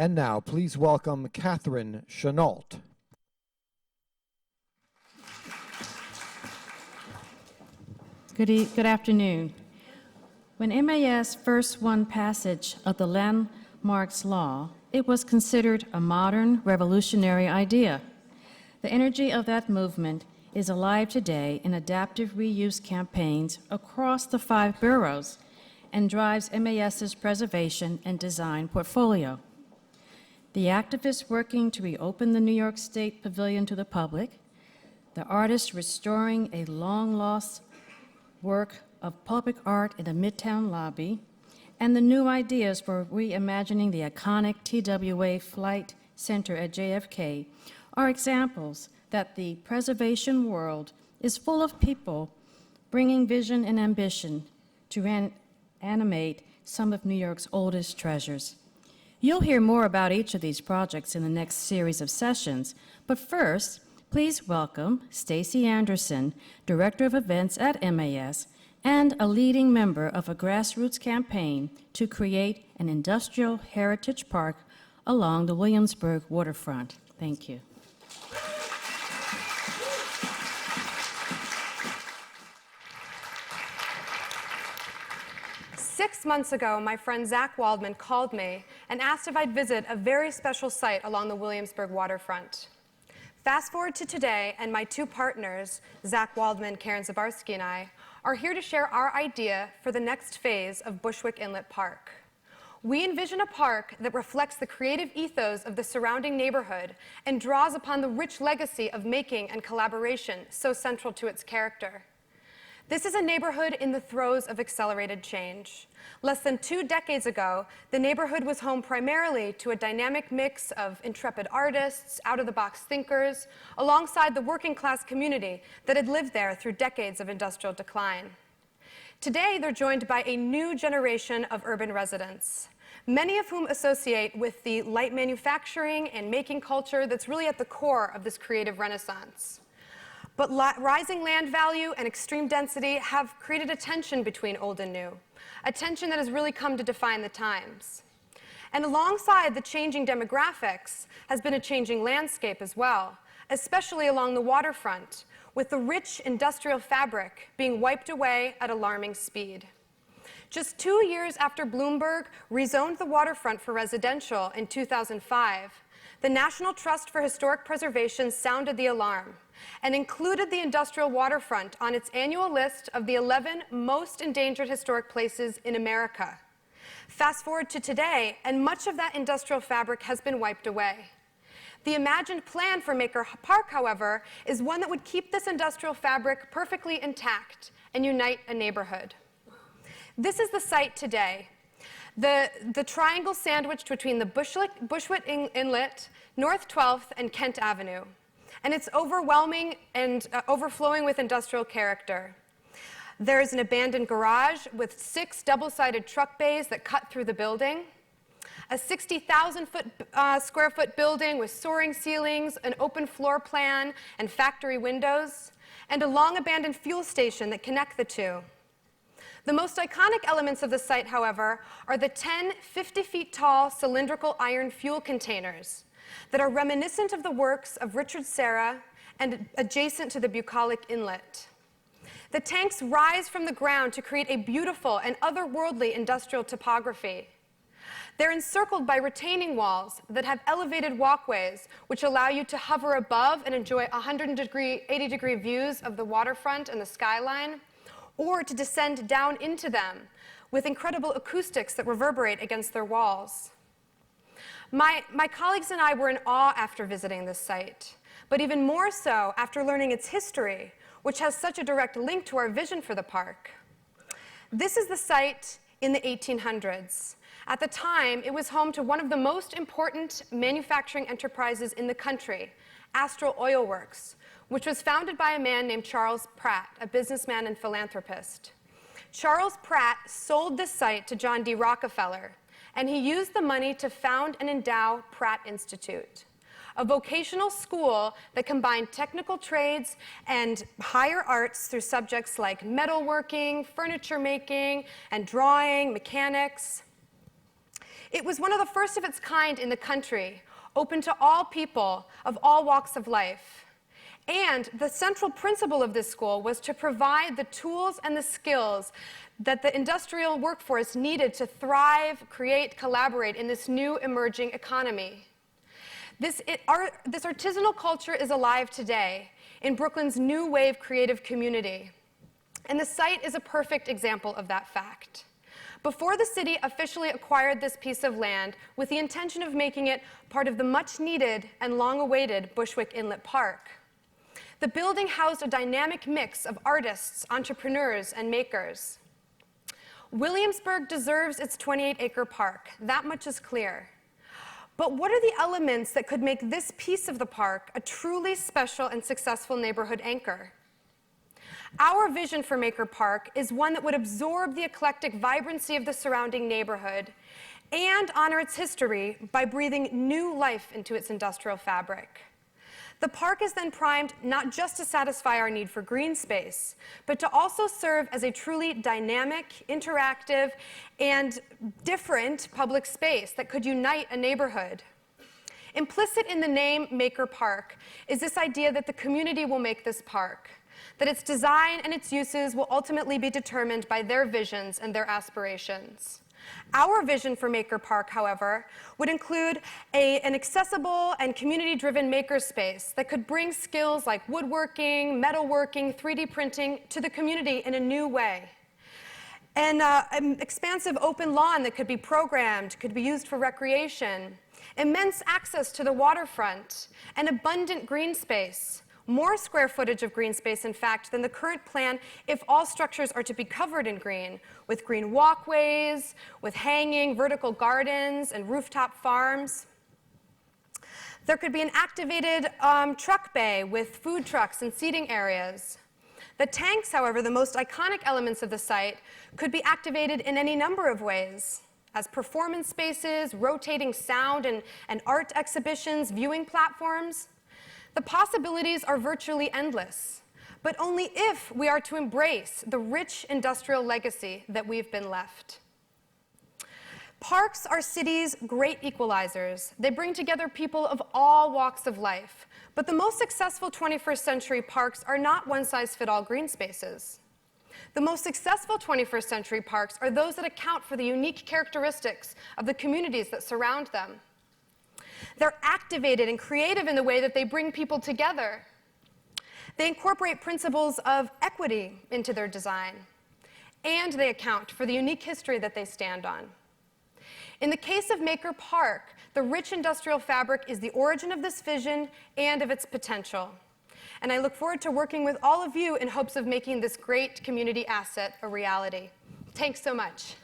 And now, please welcome Kathryn Chenault. Good afternoon. When MAS first won passage of the Landmarks Law, it was considered a modern, revolutionary idea. The energy of that movement is alive today in adaptive reuse campaigns across the 5 boroughs and drives MAS's preservation and design portfolio. The activists working to reopen the New York State Pavilion to the public, the artists restoring a long-lost work of public art in the Midtown lobby, and the new ideas for reimagining the iconic TWA Flight Center at JFK are examples that the preservation world is full of people bringing vision and ambition to animate some of New York's oldest treasures. You'll hear more about each of these projects in the next series of sessions, but first, please welcome Stacy Anderson, Director of Events at MAS, and a leading member of a grassroots campaign to create an industrial heritage park along the Williamsburg waterfront. Thank you. Six months ago, my friend Zach Waldman called me and asked if I'd visit a very special site along the Williamsburg waterfront. Fast forward to today, and my 2 partners, Zach Waldman, Karen Zabarsky, and I, are here to share our idea for the next phase of Bushwick Inlet Park. We envision a park that reflects the creative ethos of the surrounding neighborhood and draws upon the rich legacy of making and collaboration so central to its character. This is a neighborhood in the throes of accelerated change. Less than 2 decades ago, the neighborhood was home primarily to a dynamic mix of intrepid artists, out-of-the-box thinkers, alongside the working-class community that had lived there through decades of industrial decline. Today, they're joined by a new generation of urban residents, many of whom associate with the light manufacturing and making culture that's really at the core of this creative renaissance. But rising land value and extreme density have created a tension between old and new, a tension that has really come to define the times. And alongside the changing demographics has been a changing landscape as well, especially along the waterfront, with the rich industrial fabric being wiped away at alarming speed. Just 2 years after Bloomberg rezoned the waterfront for residential in 2005, the National Trust for Historic Preservation sounded the alarm and included the industrial waterfront on its annual list of the 11 most endangered historic places in America. Fast forward to today, and much of that industrial fabric has been wiped away. The imagined plan for Maker Park, however, is one that would keep this industrial fabric perfectly intact and unite a neighborhood. This is the site today. The triangle sandwiched between the Bushwick Inlet, North 12th, and Kent Avenue. And it's overwhelming and overflowing with industrial character. There is an abandoned garage with 6 double-sided truck bays that cut through the building, a 60,000 square foot building with soaring ceilings, an open floor plan, and factory windows, and a long abandoned fuel station that connect the two. The most iconic elements of the site, however, are the 10 50-feet-tall cylindrical iron fuel containers that are reminiscent of the works of Richard Serra and adjacent to the bucolic inlet. The tanks rise from the ground to create a beautiful and otherworldly industrial topography. They're encircled by retaining walls that have elevated walkways which allow you to hover above and enjoy 180-degree views of the waterfront and the skyline, or to descend down into them with incredible acoustics that reverberate against their walls. My colleagues and I were in awe after visiting this site, but even more so after learning its history, which has such a direct link to our vision for the park. This is the site in the 1800s. At the time, it was home to one of the most important manufacturing enterprises in the country, Astral Oil Works, which was founded by a man named Charles Pratt, a businessman and philanthropist. Charles Pratt sold this site to John D. Rockefeller, and he used the money to found and endow Pratt Institute, a vocational school that combined technical trades and higher arts through subjects like metalworking, furniture making, and drawing, mechanics. It was one of the first of its kind in the country, open to all people of all walks of life. And the central principle of this school was to provide the tools and the skills that the industrial workforce needed to thrive, create, collaborate in this new emerging economy. This artisanal culture is alive today in Brooklyn's new wave creative community. And the site is a perfect example of that fact. Before the city officially acquired this piece of land with the intention of making it part of the much-needed and long-awaited Bushwick Inlet Park, the building housed a dynamic mix of artists, entrepreneurs, and makers. Williamsburg deserves its 28-acre park. That much is clear. But what are the elements that could make this piece of the park a truly special and successful neighborhood anchor? Our vision for Maker Park is one that would absorb the eclectic vibrancy of the surrounding neighborhood and honor its history by breathing new life into its industrial fabric. The park is then primed not just to satisfy our need for green space, but to also serve as a truly dynamic, interactive, and different public space that could unite a neighborhood. Implicit in the name Maker Park is this idea that the community will make this park, that its design and its uses will ultimately be determined by their visions and their aspirations. Our vision for Maker Park, however, would include an accessible and community-driven makerspace that could bring skills like woodworking, metalworking, 3D printing to the community in a new way. And an expansive open lawn that could be programmed, could be used for recreation, immense access to the waterfront, and abundant green space. More square footage of green space, in fact, than the current plan if all structures are to be covered in green, with green walkways, with hanging vertical gardens and rooftop farms. There could be an activated truck bay with food trucks and seating areas. The tanks, however, the most iconic elements of the site, could be activated in any number of ways, as performance spaces, rotating sound and art exhibitions, viewing platforms. The possibilities are virtually endless, but only if we are to embrace the rich industrial legacy that we've been left. Parks are cities' great equalizers. They bring together people of all walks of life, but the most successful 21st century parks are not one-size-fits-all green spaces. The most successful 21st century parks are those that account for the unique characteristics of the communities that surround them. They're activated and creative in the way that they bring people together. They incorporate principles of equity into their design, and they account for the unique history that they stand on. In the case of Maker Park, the rich industrial fabric is the origin of this vision and of its potential. And I look forward to working with all of you in hopes of making this great community asset a reality. Thanks so much.